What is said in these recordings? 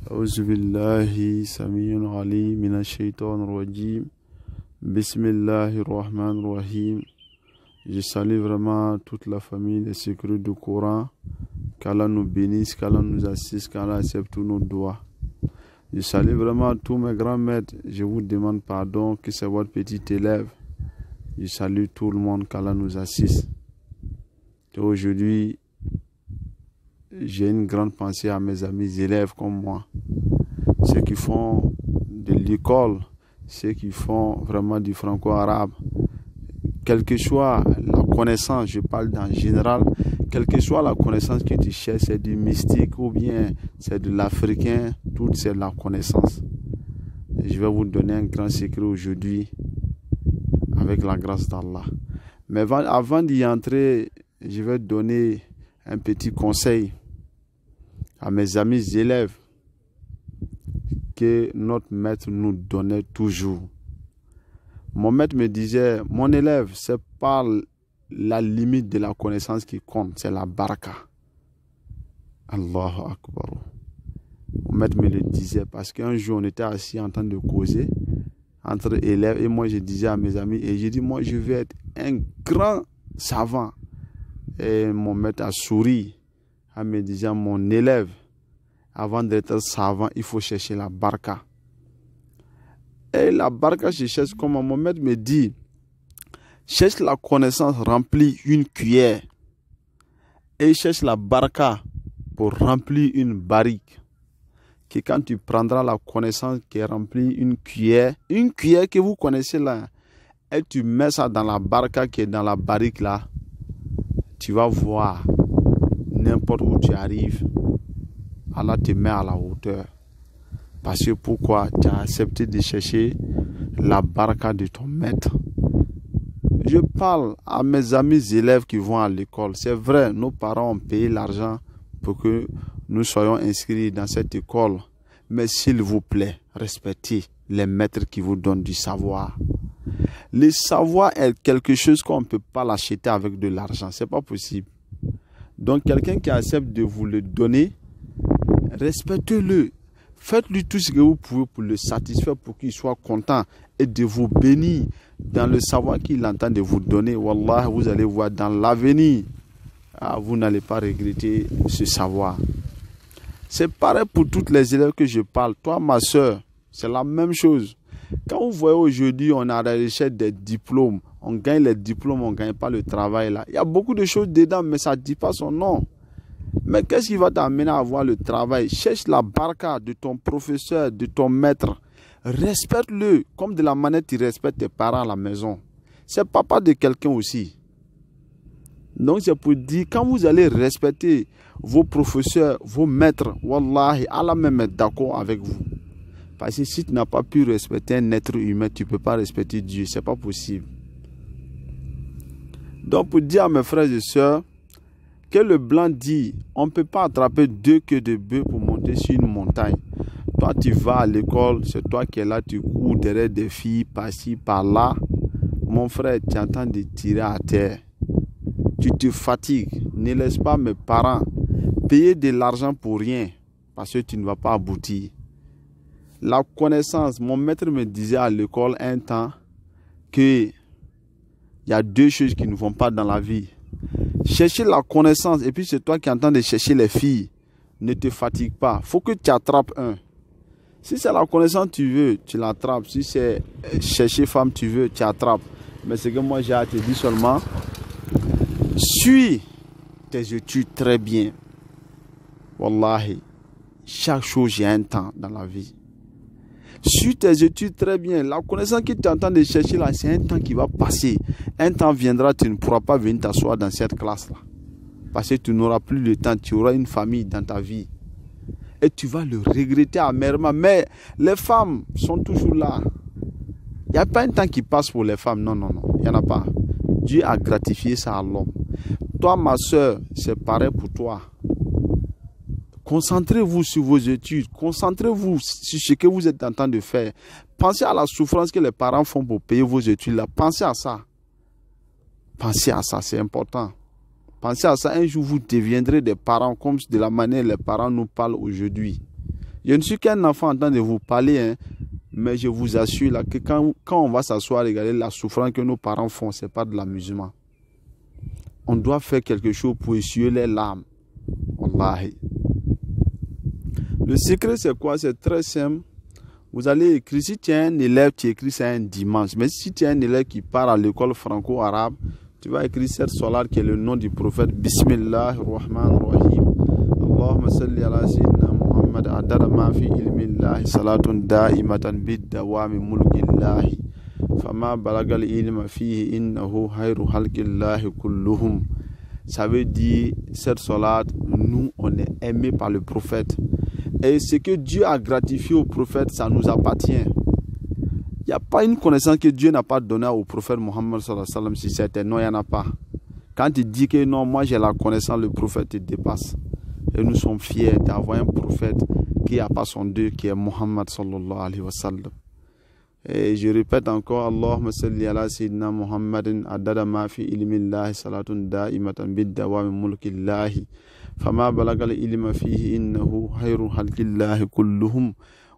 أعوذ بالله سميع العليم من الشيطان الرجيم. بسم الله الرحمن الرحيم. Je salue vraiment toute la famille des secrets du Coran. Qu'Allah nous bénisse, qu'Allah nous assiste, qu'Allah accepte tous nos doigts. Je salue vraiment tous mes grands maîtres. Je vous demande pardon que c'est votre petit élève. Je salue tout le monde, qu'Allah nous assiste. Et aujourd'hui, j'ai une grande pensée à mes amis élèves comme moi. Ceux qui font de l'école, ceux qui font vraiment du franco-arabe. Quelle que soit la connaissance, je parle en général, quelle que soit la connaissance que tu cherches, c'est du mystique ou bien c'est de l'africain, tout c'est la connaissance. Et je vais vous donner un grand secret aujourd'hui avec la grâce d'Allah. Mais avant d'y entrer, je vais donner un petit conseil à mes amis élèves que notre maître nous donnait toujours. Mon maître me disait, mon élève, c'est pas la limite de la connaissance qui compte, c'est la baraka. Allahu Akbar. Mon maître me le disait parce qu'un jour on était assis en train de causer entre élèves et moi je disais à mes amis, et j'ai dit, moi je vais être un grand savant. Et mon maître a souri en me disant, mon élève, avant d'être savant, il faut chercher la baraka. Et la baraka, je cherche comment? Mon maître me dit, cherche la connaissance, remplis une cuillère. Et cherche la baraka pour remplir une barrique. Que quand tu prendras la connaissance qui est remplie une cuillère que vous connaissez là, et tu mets ça dans la baraka qui est dans la barrique là, tu vas voir, n'importe où tu arrives, Allah te met à la hauteur. Parce que pourquoi? Tu as accepté de chercher la baraka de ton maître. Je parle à mes amis élèves qui vont à l'école. C'est vrai, nos parents ont payé l'argent pour que nous soyons inscrits dans cette école. Mais s'il vous plaît, respectez les maîtres qui vous donnent du savoir. Le savoir est quelque chose qu'on ne peut pas l'acheter avec de l'argent. Ce n'est pas possible. Donc quelqu'un qui accepte de vous le donner, respectez-le. Faites-lui tout ce que vous pouvez pour le satisfaire, pour qu'il soit content et de vous bénir dans le savoir qu'il entend de vous donner. Wallah, vous allez voir dans l'avenir, vous n'allez pas regretter ce savoir. C'est pareil pour toutes les élèves que je parle. Toi, ma soeur, c'est la même chose. Quand vous voyez aujourd'hui, on a la recherche des diplômes. On gagne les diplômes, on ne gagne pas le travail là. Il y a beaucoup de choses dedans, mais ça ne dit pas son nom. Mais qu'est-ce qui va t'amener à avoir le travail? Cherche la baraka de ton professeur, de ton maître. Respecte-le comme de la manière tu respectes tes parents à la maison. C'est papa de quelqu'un aussi. Donc c'est pour dire, quand vous allez respecter vos professeurs, vos maîtres, wallahi, Allah même est d'accord avec vous. Parce que si tu n'as pas pu respecter un être humain, tu ne peux pas respecter Dieu. Ce n'est pas possible. Donc pour dire à mes frères et sœurs, que le blanc dit, on ne peut pas attraper deux queues de bœuf pour monter sur une montagne. Toi, tu vas à l'école, c'est toi qui es là, tu cours derrière des filles, par-ci, par-là. Mon frère, tu es en train de tirer à terre. Tu te fatigues. Ne laisse pas mes parents payer de l'argent pour rien, parce que tu ne vas pas aboutir. La connaissance, mon maître me disait à l'école un temps qu'il y a deux choses qui ne vont pas dans la vie. Chercher la connaissance et puis c'est toi qui es en train de chercher les filles. Ne te fatigue pas. Il faut que tu attrapes un. Si c'est la connaissance tu veux, tu l'attrapes. Si c'est chercher femme tu veux, tu attrapes. Mais ce que moi j'ai à te dire seulement, suis tes études très bien. Wallahi, chaque chose j'ai un temps dans la vie. Suis tes études très bien. La connaissance que tu es en train de chercher là, c'est un temps qui va passer. Un temps viendra, tu ne pourras pas venir t'asseoir dans cette classe-là. Parce que tu n'auras plus le temps, tu auras une famille dans ta vie. Et tu vas le regretter amèrement. Mais les femmes sont toujours là. Il n'y a pas un temps qui passe pour les femmes. Non, non, non. Il n'y en a pas. Dieu a gratifié ça à l'homme. Toi, ma soeur, c'est pareil pour toi. Concentrez-vous sur vos études. Concentrez-vous sur ce que vous êtes en train de faire. Pensez à la souffrance que les parents font pour payer vos études là. Pensez à ça. Pensez à ça, c'est important. Pensez à ça. Un jour, vous deviendrez des parents comme de la manière les parents nous parlent aujourd'hui. Je ne suis qu'un enfant en train de vous parler, hein, mais je vous assure là, que quand on va s'asseoir et regarder la souffrance que nos parents font, ce n'est pas de l'amusement. On doit faire quelque chose pour essuyer les larmes. Wallahi. Le secret, c'est quoi? C'est très simple. Vous allez écrire, si tu es un élève, tu écris ça un dimanche. Mais si tu es un élève qui part à l'école franco-arabe, tu vas écrire cette solar qui est le nom du prophète. Bismillahirrahmanirrahim. Allahumma salli ala sayyidina Muhammad adada ma fi ilmillahi salatun da'imatan bid-dawami mulkillahi. Fama balagal ilma fihi innahu hayru halqillahi kulluhum. Ça veut dire, cette solar, nous, on est aimés par le prophète. Et ce que Dieu a gratifié au prophète, ça nous appartient. Il n'y a pas une connaissance que Dieu n'a pas donnée au prophète Mohammed sallallahu alayhi wa sallam. Si c'était non, il n'y en a pas. Quand il dit que non, moi j'ai la connaissance, le prophète te dépasse. Et nous sommes fiers d'avoir un prophète qui n'a pas son Dieu, qui est Mohammed sallallahu alayhi wa sallam. Et je répète encore, Allahumma salli ala sayyidina Muhammadin adada ma fi ilmillahi salatun da'imatan bid-dawami mulkillahi. Fama balagal ilma fihi innahu hayru halqillahi kulluhum.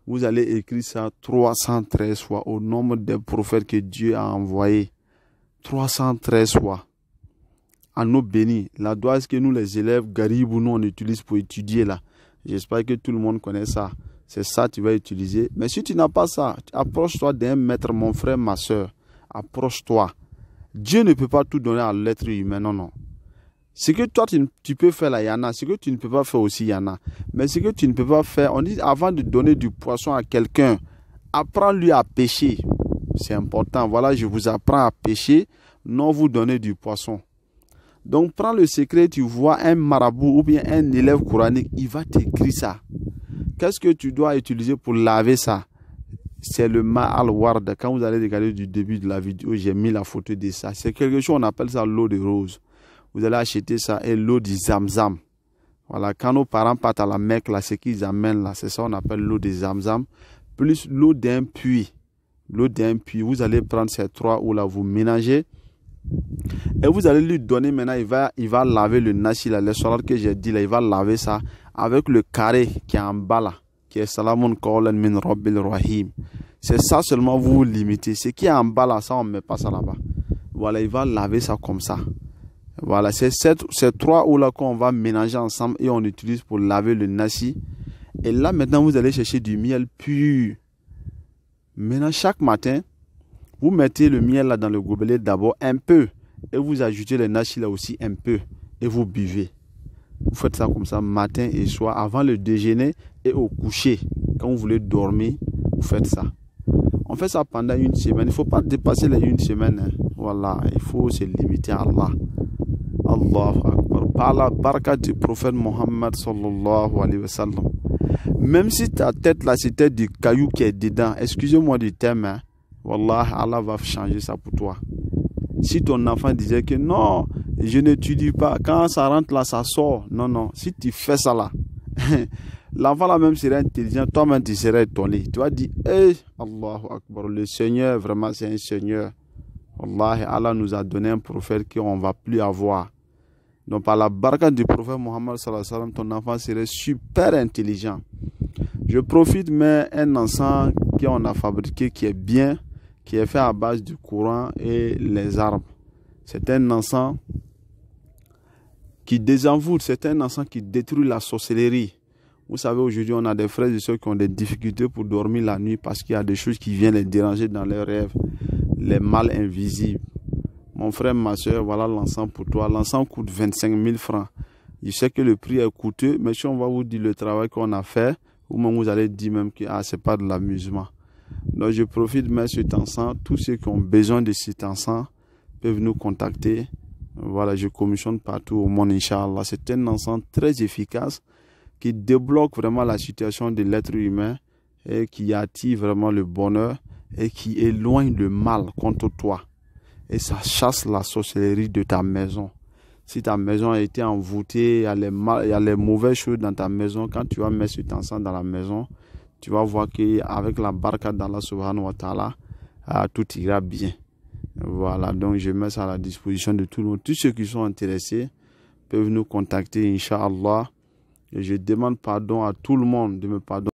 Vous allez écrire ça 313 fois au nombre des prophètes que Dieu a envoyés. 313 fois. En eau bénie. La doise que nous les élèves garibou nous on utilise pour étudier là. J'espère que tout le monde connaît ça. C'est ça que tu vas utiliser. Mais si tu n'as pas ça, approche-toi d'un maître, mon frère, ma soeur. Approche-toi. Dieu ne peut pas tout donner à l'être humain, non, non. Ce que toi, tu peux faire là, il y en a. Ce que tu ne peux pas faire aussi, il y en a. Mais ce que tu ne peux pas faire, on dit avant de donner du poisson à quelqu'un, apprends-lui à pêcher. C'est important. Voilà, je vous apprends à pêcher, non vous donner du poisson. Donc, prends le secret, tu vois un marabout ou bien un élève coranique, il va t'écrire ça. Qu'est-ce que tu dois utiliser pour laver ça? C'est le ma'al-ward. Quand vous allez regarder du début de la vidéo, j'ai mis la photo de ça. C'est quelque chose, on appelle ça l'eau de rose. Vous allez acheter ça et l'eau du zamzam. Voilà, quand nos parents partent à la Mecque, là, ce qu'ils amènent là, c'est ça on appelle l'eau de zamzam. Plus l'eau d'un puits. L'eau d'un puits, vous allez prendre ces trois eaux là, vous mélangez. Et vous allez lui donner maintenant, il va laver le nasi là, le solar que j'ai dit là, il va laver ça avec le carré qui est en bas là, qui est Salamun Qawlan min Rabbil Rahim. C'est ça seulement vous limitez. Ce qui est en bas là, ça on ne met pas ça là-bas. Voilà, il va laver ça comme ça. Voilà, c'est ces trois eaux là qu'on va mélanger ensemble et on utilise pour laver le nasi. Et là maintenant vous allez chercher du miel pur. Maintenant chaque matin, vous mettez le miel là dans le gobelet d'abord un peu et vous ajoutez le nasi là aussi un peu et vous buvez. Vous faites ça comme ça matin et soir avant le déjeuner et au coucher. Quand vous voulez dormir, vous faites ça. On fait ça pendant une semaine. Il ne faut pas dépasser les une semaine. Hein. Voilà, il faut se limiter à Allah. Allahu Akbar. Par la baraka du prophète Mohammed sallallahu alayhi wa sallam. Même si ta tête là c'était du caillou qui est dedans, excusez-moi du terme, hein. Wallah, Allah va changer ça pour toi. Si ton enfant disait que non, je n'étudie pas, quand ça rentre là, ça sort. Non, non, si tu fais ça là, l'enfant là même serait intelligent, toi-même tu serais étonné. Tu vas dire, hey, Allahu Akbar, le Seigneur, vraiment c'est un Seigneur. Wallah, Allah nous a donné un prophète qu'on ne va plus avoir. Donc par la baraka du prophète Mohammed sallallahu alayhi wa sallam, ton enfant serait super intelligent. Je profite, mais un encens qu'on a fabriqué qui est bien, qui est fait à base du courant et les arbres. C'est un encens qui désenvoûte, c'est un encens qui détruit la sorcellerie. Vous savez, aujourd'hui, on a des frères et sœurs qui ont des difficultés pour dormir la nuit parce qu'il y a des choses qui viennent les déranger dans leurs rêves, les mâles invisibles. Mon frère, ma soeur, voilà l'encens pour toi. L'encens coûte 25 000 francs. Je sais que le prix est coûteux, mais si on va vous dire le travail qu'on a fait, ou même vous allez dire même que ce n'est pas de l'amusement. Donc je profite de mettre cet encens. Tous ceux qui ont besoin de cet encens peuvent nous contacter. Voilà, je commissionne partout au monde, Inch'Allah. C'est un encens très efficace qui débloque vraiment la situation de l'être humain et qui attire vraiment le bonheur et qui éloigne le mal contre toi. Et ça chasse la sorcellerie de ta maison. Si ta maison a été envoûtée, il y a les mauvaises choses dans ta maison, quand tu vas mettre cet encens dans la maison, tu vas voir qu'avec la baraka d'Allah subhanahu wa ta'ala, tout ira bien. Voilà, donc je mets ça à la disposition de tout le monde. Tous ceux qui sont intéressés peuvent nous contacter, Inch'Allah. Et je demande pardon à tout le monde de me pardonner.